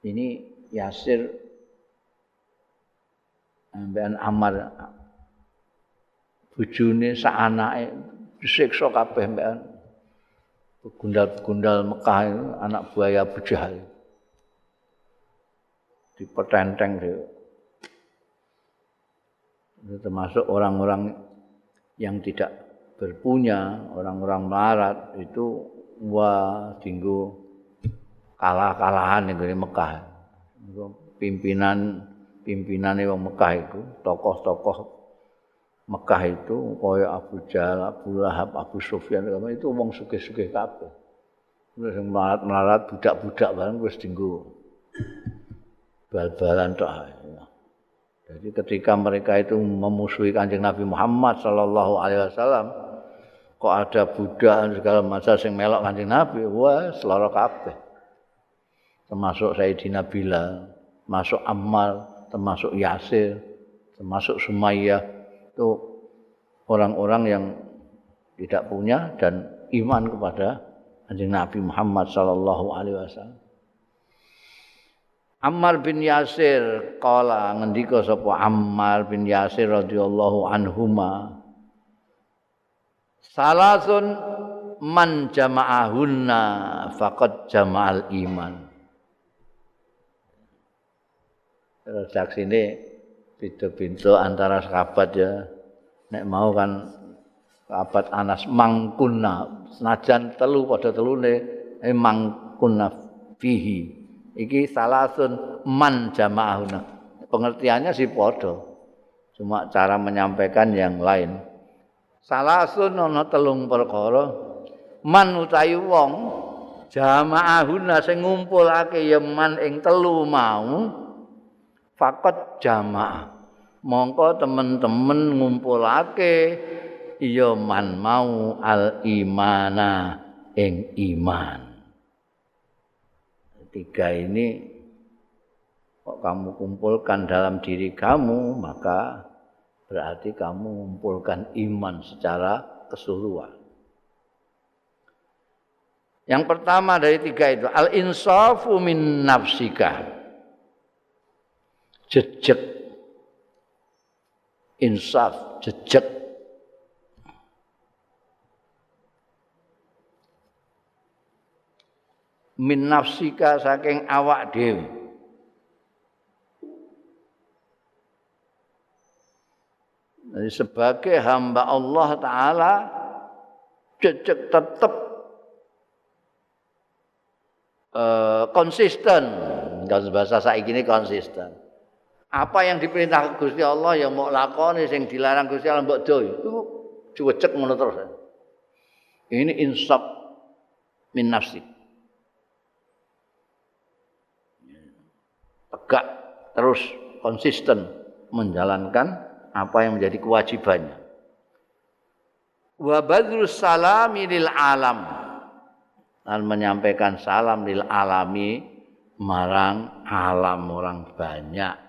ini Yasir ambekan Ammar bojone sak anake disiksa kabeh ambekan gundal-gundal Mekah itu, anak buaya Abu Jahal dipetenteng itu termasuk orang-orang yang tidak berpunya, orang-orang melarat itu dinggo kalah-kalahan ning Mekah. Pimpinane wong Mekah itu, tokoh-tokoh Mekah itu kaya Abu Jahal, Abu Lahab, Abu Sufyan itu wong sugih-sugih kabeh. Wis melarat budak-budak bareng wis dienggo bal-balan tok. Jadi ketika mereka itu memusuhi Kanjeng Nabi Muhammad sallallahu alaihi wasallam, kok ada budak segala macam sing melok Kanjeng Nabi, wah seloro kabeh. Termasuk Sayyidina Bilal, masuk Ammar, termasuk Yasir, termasuk Sumayyah. Itu orang-orang yang tidak punya dan iman kepada Kanjeng Nabi Muhammad sallallahu alaihi wasallam. Ammar bin Yasir qala ngendika sapa Ammar bin Yasir radhiyallahu anhuma, salasun man jama'ahunna faqad jama'al iman. Redaksi ini beda-beda antara sahabat ya. Nek mau kan sahabat Anas mangkunna senajan telu padha telune mangkunna fihi. Iki salasun man jama'ahuna. Pengertiannya sih padha. Cuma cara menyampaikan yang lain. Salasun ana telung perkara man utawi wong jama'ahuna sing ngumpulake ya man ing telu mau faqat jamaah mongko temen-temen ngumpulake ya man mau al imana ing iman. Tiga ini kok kamu kumpulkan dalam diri kamu, maka berarti kamu mengumpulkan iman secara keseluruhan. Yang pertama dari tiga itu al insafu min nafsika. Jejak insaf, jejak min nafsika saking awak dhewe. Jadi sebagai hamba Allah Ta'ala jejak tetap konsisten. Kalau bahasa saiki ini konsisten. Apa yang diperintah Gusti Allah yang mau lakoni, sing dilarang Gusti Allah mbok do itu cuwecek ngono terus. Ini insaf min nafsi. Tegak terus konsisten menjalankan apa yang menjadi kewajibannya. Wa badrus salami lil alam, dan menyampaikan salam lil alami marang alam orang banyak.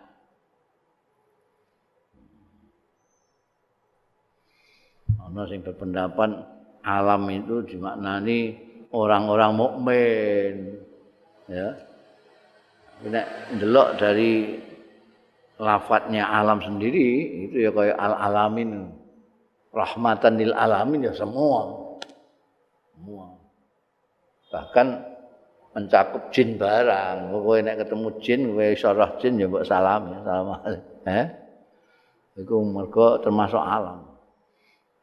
Ana sing berpendapat alam itu dimaknani orang-orang mukmin, ya. Nek ndelok dari lafadznya alam sendiri itu ya kayak al-alamin, rahmatan lil alamin ya semua. Bahkan mencakup jin barang. Kowe nek ketemu jin, kowe iso roh jin ya mbok salam ya, Iku mergo termasuk alam.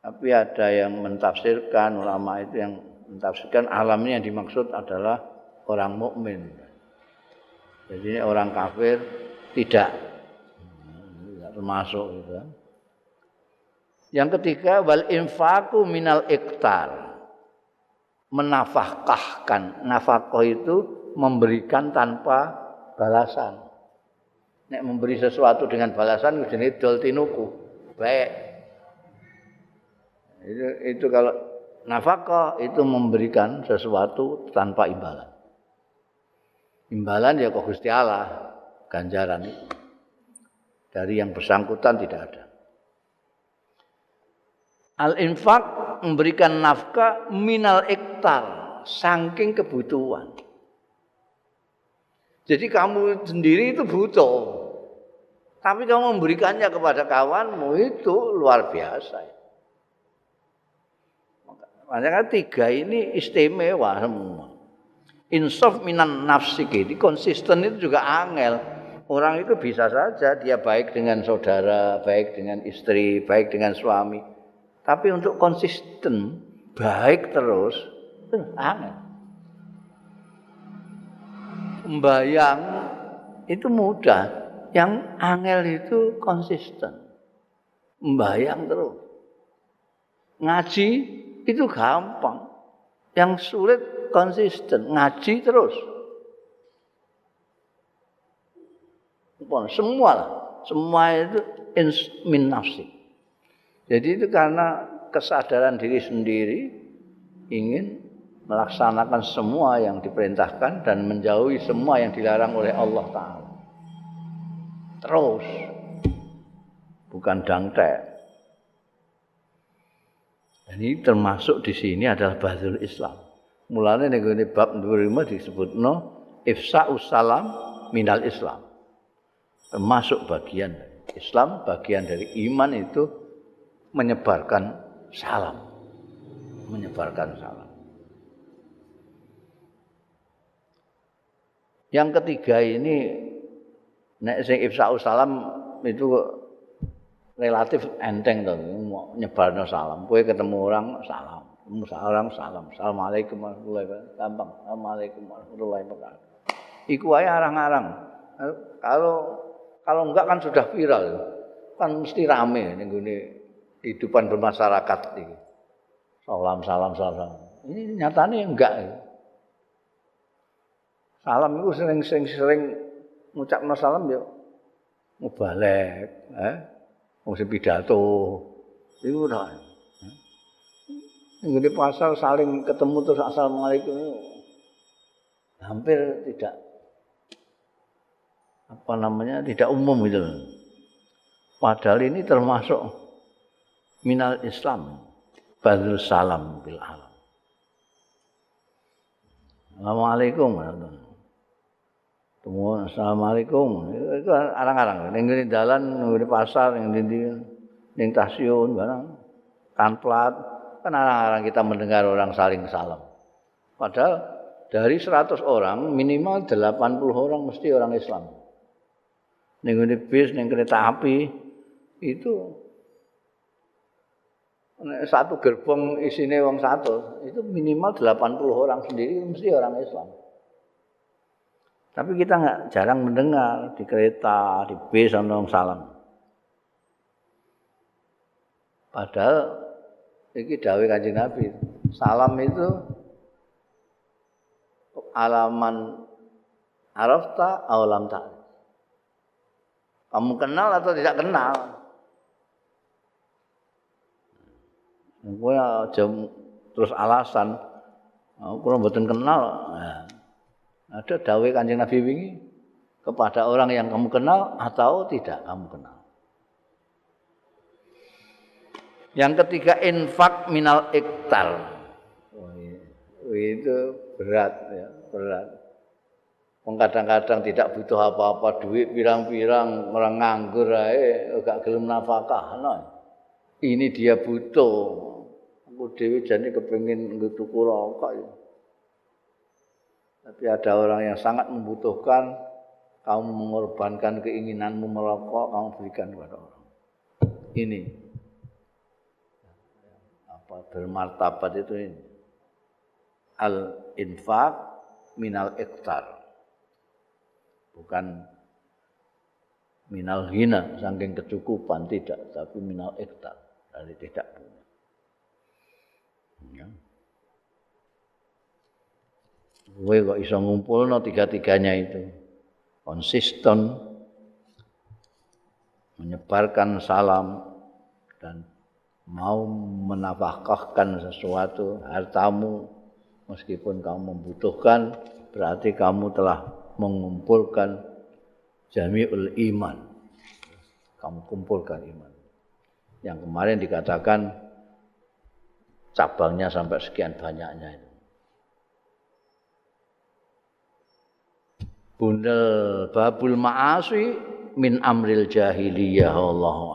Tapi ada yang mentafsirkan, ulama itu yang mentafsirkan alam ini yang dimaksud adalah orang mukmin. Jadi orang kafir tidak termasuk gitu. Yang ketiga wal infaku minal iktar. Menafkahkan. Nafkah itu memberikan tanpa balasan. Nek memberi sesuatu dengan balasan jenenge dol tinuku. Baik. Itu kalau nafkah itu memberikan sesuatu tanpa imbalan. Imbalan ya kok Gusti Allah, ganjaran itu. Dari yang bersangkutan tidak ada. Al-infaq memberikan nafkah minal iktar, saking kebutuhan. Jadi kamu sendiri itu butuh. Tapi kamu memberikannya kepada kawanmu itu luar biasa. Makanya tiga ini istimewa semua. Insaf minan nafsik ini konsisten itu juga angel. Orang itu bisa saja dia baik dengan saudara, baik dengan istri, baik dengan suami. Tapi untuk konsisten, baik terus, itu angel. Membayang itu mudah, yang angel itu konsisten. Membayang terus. Ngaji itu gampang, yang sulit konsisten, ngaji terus. Semua itu min nafsi. Jadi itu karena kesadaran diri sendiri ingin melaksanakan semua yang diperintahkan dan menjauhi semua yang dilarang oleh Allah Ta'ala. Terus, bukan dangtek. Ini termasuk di sini adalah Badrul Islam. Mulanya ning bab 25 disebutno ifsa'us salam minal Islam. Termasuk bagian Islam, bagian dari iman itu menyebarkan salam. Menyebarkan salam. Yang ketiga ini nek sing ifsa'us salam itu relatif enteng to, nyebarno salam. Kowe ketemu orang salam, salam. Assalamualaikum warahmatullahi wabarakatuh. Gampang. Assalamualaikum warahmatullahi wabarakatuh. Iku wae arang-arang. Kalau enggak kan sudah viral. Kan mesti rame ning gone kehidupan bermasyarakat iki. Salam. Ini nyatane enggak. Salam itu sering ngucapno salam ya mubalek, wong sing pidato. Iku ora. Ning pasar saling ketemu terus assalamualaikum hampir tidak tidak umum gitu. Padahal ini termasuk minal Islam, badrul salam bil alam. Assalamualaikum. Temu assalamualaikum. Itu arang-arang ning ngene dalan ning pasar ning stasiun barang kanplat kan arang-arang kita mendengar orang saling salam. Padahal dari 100 orang minimal 80 orang mesti orang Islam. Ning ngene bis ning kereta api itu satu gerbong isine wong 100 itu minimal 80 orang sendiri mesti orang Islam. Tapi kita jarang mendengar di kereta, di bis ana wong salam. Padahal iki dawuh Kanjeng Nabi, salam itu alaman arafta aw lam ta'rif. Kamu kenal atau tidak kenal? Kowe aja terus alasan aku mboten kenal. Nah, ada dawuh Kanjeng Nabi wingi kepada orang yang kamu kenal atau tidak kamu kenal. Yang ketiga infak minal iktar. Itu berat ya, berat. Kadang-kadang tidak butuh apa-apa, duit pirang-pirang, orang nganggur ae gak gelem nafkahno. Ini dia butuh. Aku dhewe jane kepengin tuku rokok ya. Tapi ada orang yang sangat membutuhkan, kamu mengorbankan keinginanmu merokok, kamu berikan kepada orang. Ini apa bermartabat itu ini. Al-infaq minal iqtar. Bukan minal hina, saking kecukupan tidak, tapi minal iqtar, dari tidak punya. Ya. Kowe kok iso ngumpulno tiga-tiganya itu. Konsisten menyebarkan salam dan mau menafkahkan sesuatu hartamu meskipun kamu membutuhkan, berarti kamu telah mengumpulkan jami'ul iman. Kamu kumpulkan iman. Yang kemarin dikatakan cabangnya sampai sekian banyaknya itu. Bundel babul ma'asi min amril jahiliyah Allahu